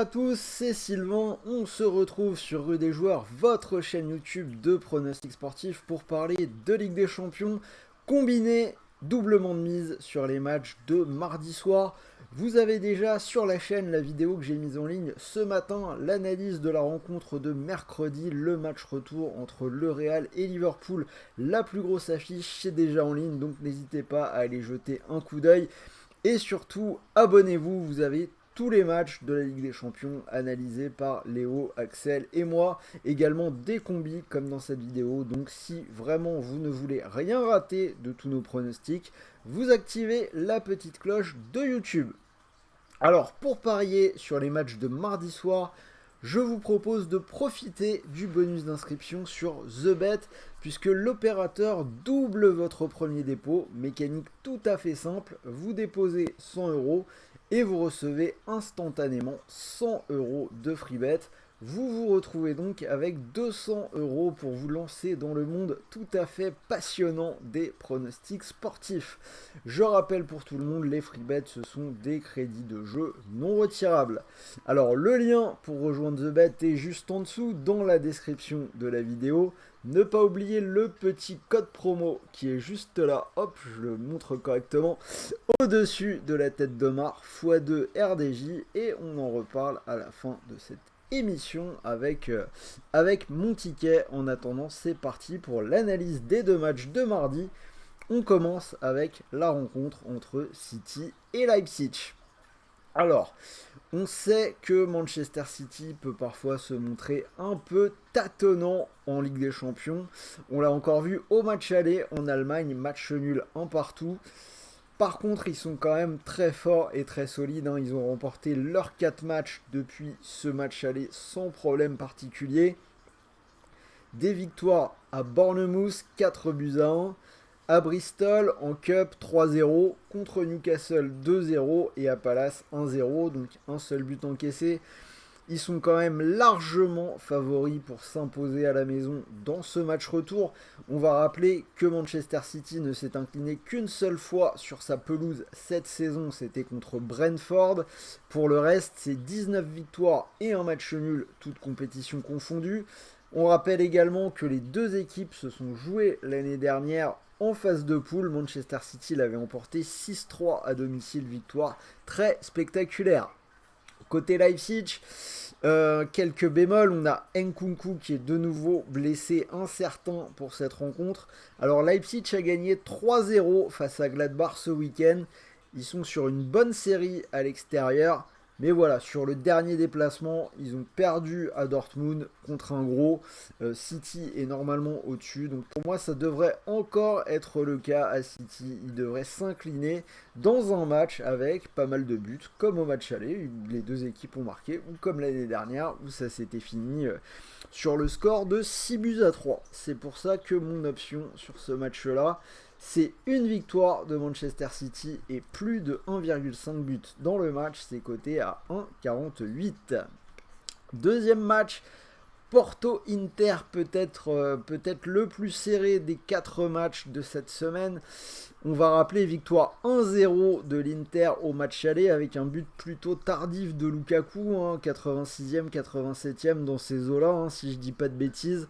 à tous, c'est Sylvain, on se retrouve sur Rue des Joueurs, votre chaîne YouTube de pronostics sportifs pour parler de Ligue des Champions, combiné doublement de mise sur les matchs de mardi soir. Vous avez déjà sur la chaîne la vidéo que j'ai mise en ligne ce matin, l'analyse de la rencontre de mercredi, le match retour entre le Real et Liverpool, la plus grosse affiche, c'est déjà en ligne, donc n'hésitez pas à aller jeter un coup d'œil. Et surtout, abonnez-vous, vous avez tous les matchs de la Ligue des Champions analysés par Léo, Axel et moi. Également des combis comme dans cette vidéo. Donc si vraiment vous ne voulez rien rater de tous nos pronostics, vous activez la petite cloche de YouTube. Alors pour parier sur les matchs de mardi soir, je vous propose de profiter du bonus d'inscription sur TheBet puisque l'opérateur double votre premier dépôt. Mécanique tout à fait simple, vous déposez 100 euros et vous recevez instantanément 100 euros de free bet. Vous vous retrouvez donc avec 200 euros pour vous lancer dans le monde tout à fait passionnant des pronostics sportifs. Je rappelle pour tout le monde, les free bets ce sont des crédits de jeu non retirables. Alors le lien pour rejoindre TheBet est juste en dessous dans la description de la vidéo. Ne pas oublier le petit code promo qui est juste là, hop, je le montre correctement, au-dessus de la tête d'Omar, x2 RDJ, et on en reparle à la fin de cette émission avec mon ticket. En attendant, c'est parti pour l'analyse des deux matchs de mardi. On commence avec la rencontre entre City et Leipzig. Alors, on sait que Manchester City peut parfois se montrer un peu tâtonnant en Ligue des Champions. On l'a encore vu au match aller en Allemagne, match nul un partout. Par contre, ils sont quand même très forts et très solides. Ils ont remporté leurs 4 matchs depuis ce match aller sans problème particulier. Des victoires à Bournemouth, 4 buts à 1. À Bristol, en Cup, 3-0. Contre Newcastle, 2-0. Et à Palace, 1-0. Donc un seul but encaissé. Ils sont quand même largement favoris pour s'imposer à la maison dans ce match retour. On va rappeler que Manchester City ne s'est incliné qu'une seule fois sur sa pelouse cette saison, c'était contre Brentford. Pour le reste, c'est 19 victoires et un match nul, toutes compétitions confondues. On rappelle également que les deux équipes se sont jouées l'année dernière en phase de poule. Manchester City l'avait emporté 6-3 à domicile, victoire très spectaculaire. Côté Leipzig, quelques bémols, on a Nkunku qui est de nouveau blessé, incertain pour cette rencontre. Alors Leipzig a gagné 3-0 face à Gladbach ce week-end. Ils sont sur une bonne série à l'extérieur. Mais voilà, sur le dernier déplacement, ils ont perdu à Dortmund contre un gros. City est normalement au-dessus. Donc pour moi, ça devrait encore être le cas à City. Ils devraient s'incliner dans un match avec pas mal de buts, comme au match aller. Les deux équipes ont marqué, ou comme l'année dernière, où ça s'était fini sur le score de 6 buts à 3. C'est pour ça que mon option sur ce match-là, c'est une victoire de Manchester City et plus de 1,5 but dans le match, c'est coté à 1,48. Deuxième match, Porto-Inter, peut-être le plus serré des 4 matchs de cette semaine. On va rappeler victoire 1-0 de l'Inter au match aller avec un but plutôt tardif de Lukaku, 86e, 87e dans ces eaux-là, si je dis pas de bêtises.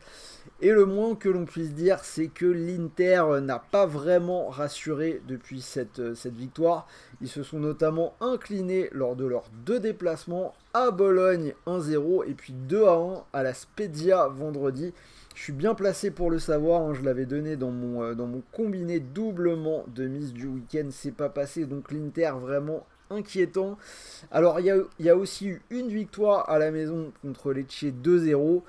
Et le moins que l'on puisse dire, c'est que l'Inter n'a pas vraiment rassuré depuis cette victoire. Ils se sont notamment inclinés lors de leurs 2 déplacements à Bologne 1-0 et puis 2-1 à la Spezia vendredi. Je suis bien placé pour le savoir, je l'avais donné dans mon combiné doublement de mise du week-end, c'est pas passé, donc l'Inter vraiment inquiétant. Alors il y a aussi eu une victoire à la maison contre Lecce 2-0.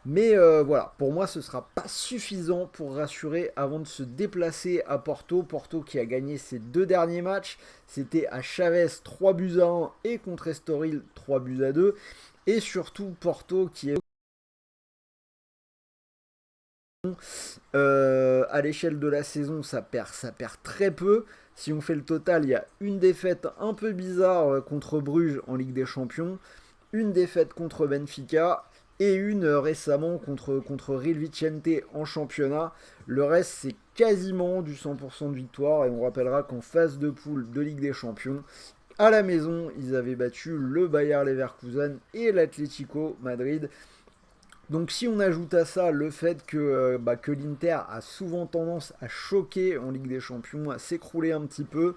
Mais voilà, pour moi, ce ne sera pas suffisant pour rassurer avant de se déplacer à Porto. Porto qui a gagné ses 2 derniers matchs. C'était à Chavez 3 buts à 1 et contre Estoril 3 buts à 2. Et surtout Porto qui est à l'échelle de la saison, ça perd très peu. Si on fait le total, il y a une défaite un peu bizarre contre Bruges en Ligue des Champions, une défaite contre Benfica et une récemment contre Real Vicente en championnat. Le reste, c'est quasiment du 100% de victoire et on rappellera qu'en phase de poule de Ligue des Champions, à la maison, ils avaient battu le Bayer Leverkusen et l'Atlético Madrid. Donc si on ajoute à ça le fait que l'Inter a souvent tendance à choquer en Ligue des Champions, à s'écrouler un petit peu,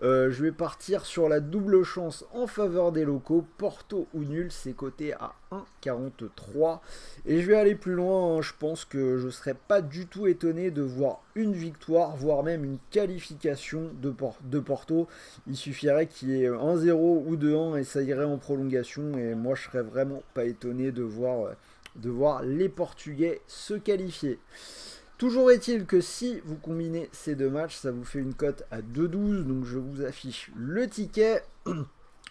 je vais partir sur la double chance en faveur des locaux. Porto ou nul, c'est coté à 1,43. Et je vais aller plus loin, hein. Je pense que je ne serais pas du tout étonné de voir une victoire, voire même une qualification de Porto. Il suffirait qu'il y ait 1-0 ou 2-1 et ça irait en prolongation. Et moi, je serais vraiment pas étonné de voir les Portugais se qualifier. Toujours est-il que si vous combinez ces deux matchs, ça vous fait une cote à 2,12. Donc je vous affiche le ticket.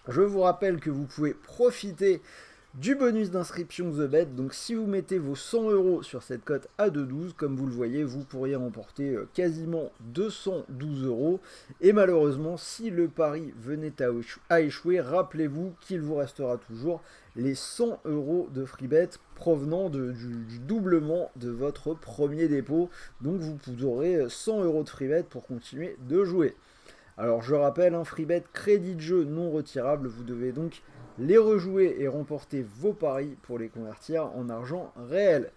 Je vous rappelle que vous pouvez profiter du bonus d'inscription TheBet. Donc si vous mettez vos 100 € sur cette cote à 2,12, comme vous le voyez, vous pourriez remporter quasiment 212 €. Et malheureusement, si le pari venait à échouer, rappelez-vous qu'il vous restera toujours les 100 € de free bet provenant du doublement de votre premier dépôt. Donc vous aurez 100 € de free bet pour continuer de jouer. Alors je rappelle, un free bet crédit de jeu non retirable, vous devez donc les rejouer et remporter vos paris pour les convertir en argent réel.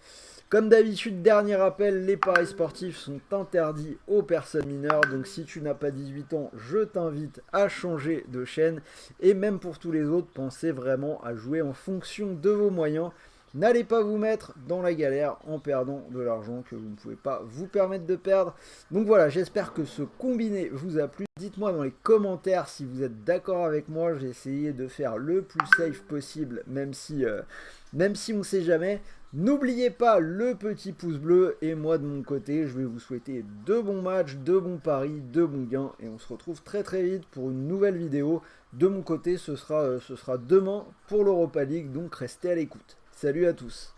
Comme d'habitude, dernier rappel, les paris sportifs sont interdits aux personnes mineures. Donc si tu n'as pas 18 ans, je t'invite à changer de chaîne. Et même pour tous les autres, pensez vraiment à jouer en fonction de vos moyens. N'allez pas vous mettre dans la galère en perdant de l'argent que vous ne pouvez pas vous permettre de perdre. Donc voilà, j'espère que ce combiné vous a plu. Dites-moi dans les commentaires si vous êtes d'accord avec moi. J'ai essayé de faire le plus safe possible, même si on ne sait jamais. N'oubliez pas le petit pouce bleu. Et moi de mon côté, je vais vous souhaiter de bons matchs, de bons paris, de bons gains. Et on se retrouve très très vite pour une nouvelle vidéo. De mon côté, ce sera demain pour l'Europa League. Donc restez à l'écoute. Salut à tous.